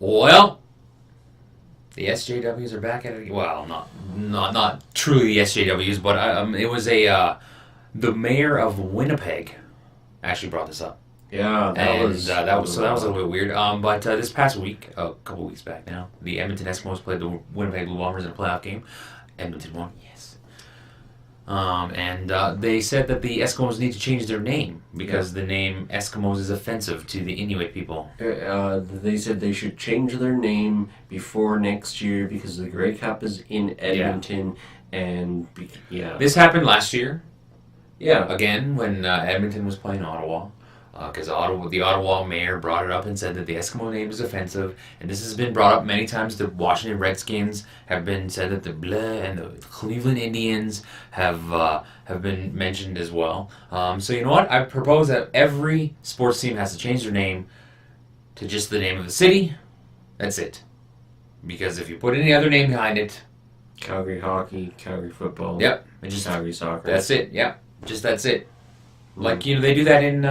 Well, the SJWs are back at it. Well, not truly the SJWs, but it was the mayor of Winnipeg actually brought this up. Yeah, that was a little bit weird. But this past week, a couple weeks back now, the Edmonton Eskimos played the Winnipeg Blue Bombers in a playoff game. Edmonton won, yes. They said that the Eskimos need to change their name because the name Eskimos is offensive to the Inuit people. They said they should change their name before next year because the Grey Cup is in Edmonton, This happened last year. Yeah. Again, when Edmonton was playing Ottawa. Because the Ottawa mayor brought it up and said that the Eskimo name is offensive, and this has been brought up many times. The Washington Redskins have been said that the and the Cleveland Indians have been mentioned as well. So you know what? I propose that every sports team has to change their name to just the name of the city. That's it. Because if you put any other name behind it, Calgary hockey, Calgary football. Yep, and just Calgary soccer. That's it. Yep, just that's it. Like they do that in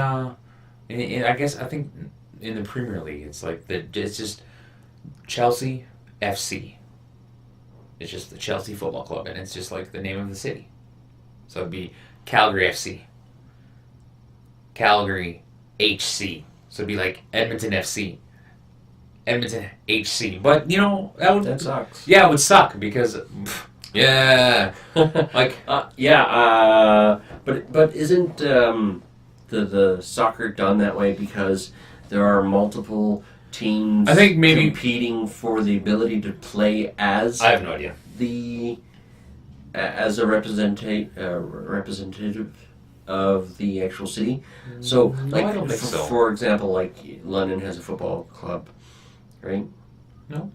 I think in the Premier League, it's like it's just Chelsea FC. It's just the Chelsea Football Club, and it's just like the name of the city. So it'd be Calgary FC, Calgary HC. So it'd be like Edmonton FC, Edmonton HC. But that sucks. Yeah, it would suck because yeah, like but isn't the soccer done that way because there are multiple teams I think maybe competing for the ability to play as I have no idea as a representative of the actual city. So no, I don't think so. For example, like London has a football club, right? No,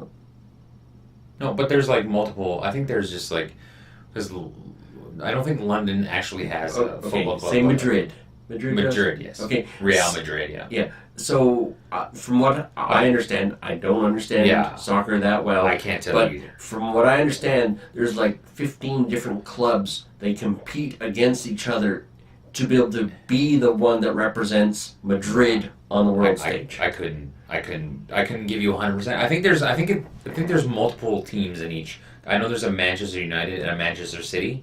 but there's like multiple. I think there's just like because I don't think London actually has a football club. Say Madrid. Madrid, yes. Okay. Real Madrid, yeah. Yeah. So, from what I understand, I don't understand soccer that well. I can't tell you either. From what I understand, there's like 15 different clubs. They compete against each other to be able to be the one that represents Madrid on the world stage. I couldn't give you 100%. I think there's multiple teams in each. I know there's a Manchester United and a Manchester City,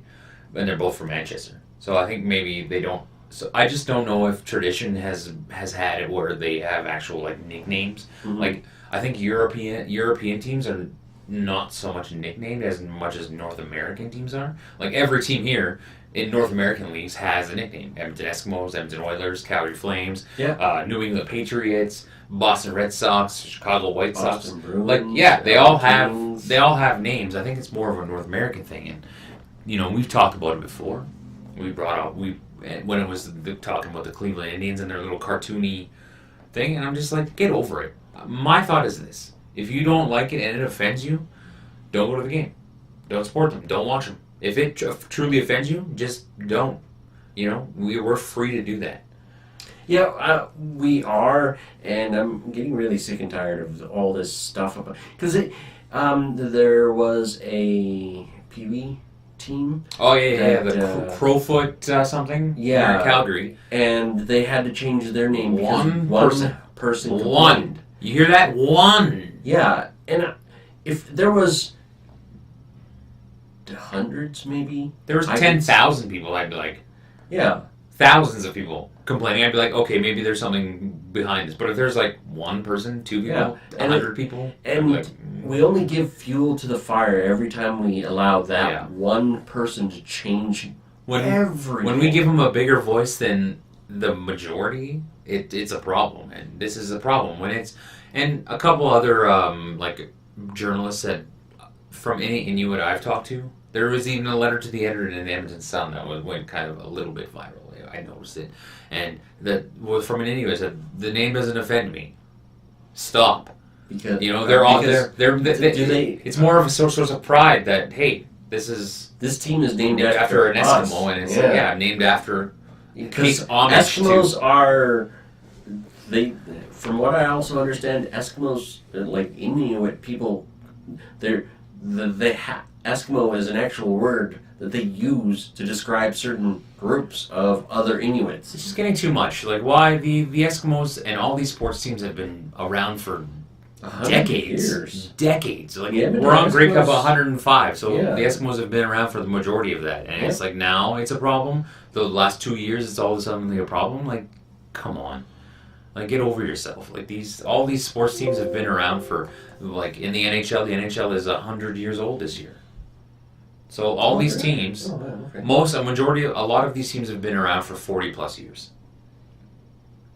and they're both from Manchester. So I think maybe they don't. So I just don't know if tradition has had it where they have actual like nicknames. Mm-hmm. Like I think European teams are not so much nicknamed as much as North American teams are. Like every team here in North American leagues has a nickname: Edmonton Eskimos, Edmonton Oilers, Calgary Flames, New England Patriots, Boston Red Sox, Chicago White Sox. Bruins, like they all have names. I think it's more of a North American thing, and we've talked about it before. When it was talking about the Cleveland Indians and their little cartoony thing, and I'm just like, get over it. My thought is this: if you don't like it and it offends you, don't go to the game. Don't support them. Don't watch them. If it truly offends you, just don't. We're free to do that. Yeah, we are, and I'm getting really sick and tired of all this stuff about because there was a Pee-wee team. Oh yeah, the Crowfoot something. Yeah, in Calgary, and they had to change their name because one person complained. One. You hear that? One. Yeah, and if there was hundreds, maybe there was 10,000 people, I'd be like, thousands of people complaining. I'd be like, okay, maybe there's something behind this. But if there's like one person, two people, 100 people, and like, we only give fuel to the fire every time we allow that one person to change everything. When we give them a bigger voice than the majority, it's a problem, and this is a problem and a couple other like journalists said from any Inuit I've talked to, there was even a letter to the editor in the Edmonton Sun that went kind of a little bit viral. I noticed it, and that was from an Inuit. Said the name doesn't offend me. Stop. Because they're all there. It's more of a source of pride that this team is named after an Eskimo, and it's named after. Because Eskimos are from what I also understand, Eskimos like Inuit people, Eskimo is an actual word that they use to describe certain groups of other Inuits. It's just getting too much. Like, why the Eskimos and all these sports teams have been around for decades. Decades. Like Yeah, but we're on Grey Cup Eskimos- 105, so Yeah. the Eskimos have been around for the majority of that, and it's like now it's a problem. The last 2 years, it's all of a sudden a problem. Like, come on, like get over yourself. Like all these sports teams have been around for, like in the NHL. The NHL is 100 years old this year. So all these teams, Oh, wow, okay. a lot of these teams have been around for 40 plus years.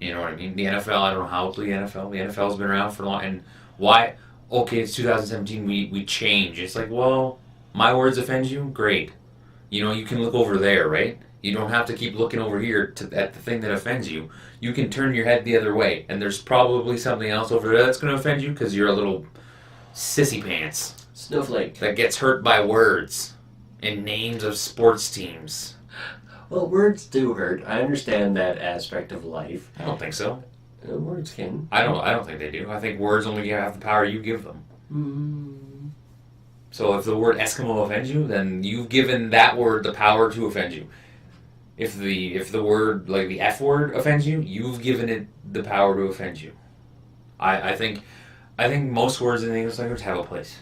You know what I mean? The NFL, I don't know how old the NFL. The NFL's been around for long, and why? Okay, it's 2017. We change. It's like, well, my words offend you. Great. You know, you can look over there, right? You don't have to keep looking over here at the thing that offends you. You can turn your head the other way, and there's probably something else over there that's going to offend you because you're a little sissy pants Snowflake. that gets hurt by words and names of sports teams. Well, words do hurt. I understand that aspect of life. I don't think so. Words can. I don't think they do. I think words only have the power you give them. Mm. So if the word Eskimo offends you, then you've given that word the power to offend you. If the word, like the F word, offends you, you've given it the power to offend you. I think most words in the English language have a place.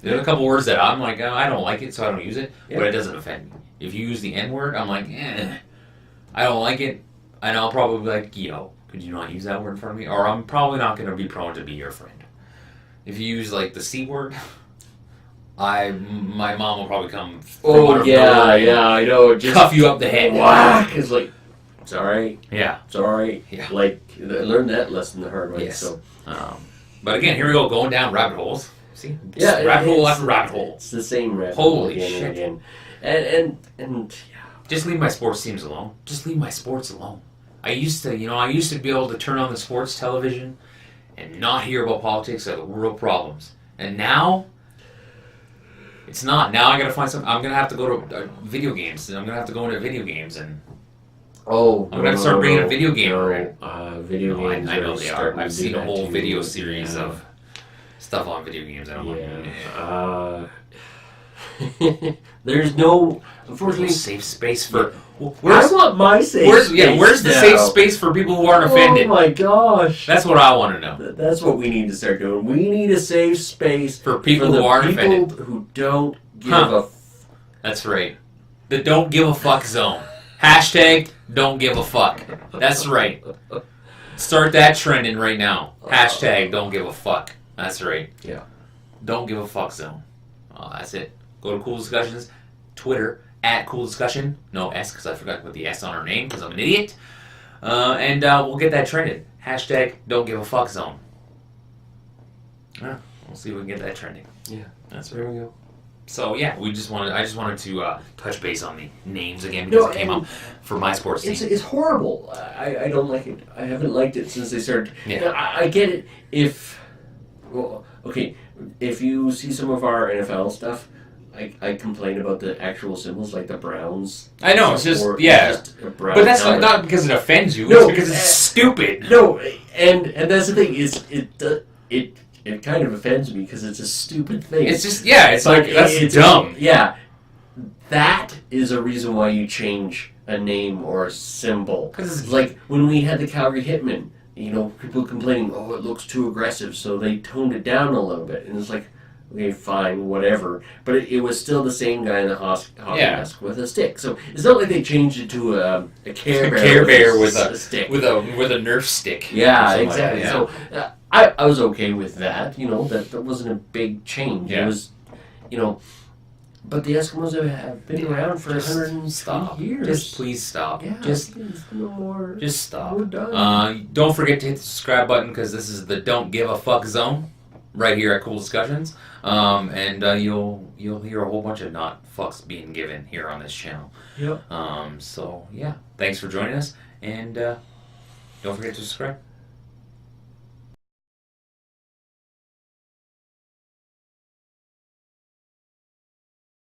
There's a couple words that I'm like, oh, I don't like it, so I don't use it, but it doesn't offend me. If you use the N word, I'm like, I don't like it, and I'll probably be like, yo, could you not use that word in front of me? Or I'm probably not going to be prone to be your friend. If you use like the C word, my mom will probably come. Oh yeah, I know. Just cuff you up the head. Whack! It's like, sorry, Yeah. sorry. Yeah. Like I learned that lesson the hard way. Yes. So But again, here we go, going down rabbit holes. See? yeah, Rabbit hole after rabbit hole. It's the same rabbit hole Holy again shit. and again. And yeah. Just leave my sports teams alone. Just leave my sports alone. I used to be able to turn on the sports television and not hear about politics or the world problems. And now, it's not. Now I gotta find some. I'm gonna have to go to video games. And I'm gonna have to go into video games, and Oh, I'm gonna start bringing a video game no, around. video No, games. I know they are. starting I've to do seen a that whole too. video series Yeah. of stuff on video games. And I'm like, There's no, There's no unfortunately. safe space for. I Where's want my safe where's space the now. safe space for people who aren't offended? Oh my gosh. That's what I want to know. That's what we need to start doing. We need a safe space For people the who aren't people offended. who don't give Huh. a That's right. The don't give a fuck zone. Hashtag don't give a fuck. That's right. Start that trending right now. Hashtag don't give a fuck. That's right. Yeah. Don't give a fuck zone. Oh, that's it. Go to Cool Discussions, Twitter, @CoolDiscussion. No S, because I forgot to put the S on our name, because I'm an idiot. And we'll get that trended. Hashtag don't give a fuck zone. We'll see if we can get that trending. Yeah. That's There right. we go. So yeah, I just wanted to touch base on the names again because it came up for my sports team. It's horrible. I don't like it. I haven't liked it since they started. Yeah. Now, I get it if, well, okay, if you see some of our NFL stuff, I complain about the actual symbols like the Browns. I know, it's just or yeah, just a brown but that's helmet. not because it offends you. No, it's because it's stupid. No, and that's the thing is it kind of offends me because it's a stupid thing. It's just it's like that's it's dumb. Yeah, that is a reason why you change a name or a symbol. 'Cause it's- Like when we had the Calgary Hitmen, people complaining, oh, it looks too aggressive, so they toned it down a little bit, and it's like, okay, fine, whatever. But it was still the same guy in the hockey mask with a stick. So it's not like they changed it to a Care Bear, Care Bear with a stick. with a Nerf stick. Yeah, or something exactly. like that, So I was okay with that. That wasn't a big change. Yeah. It was, but the Eskimos have been around for 103 Stop. years. Just please stop. Yeah, Just no more. Just stop. We're done. Don't forget to hit the subscribe button because this is the Don't Give a Fuck zone right here at Cool Discussions. And you'll hear a whole bunch of not fucks being given here on this channel. Yep. So yeah, thanks for joining us, and don't forget to subscribe.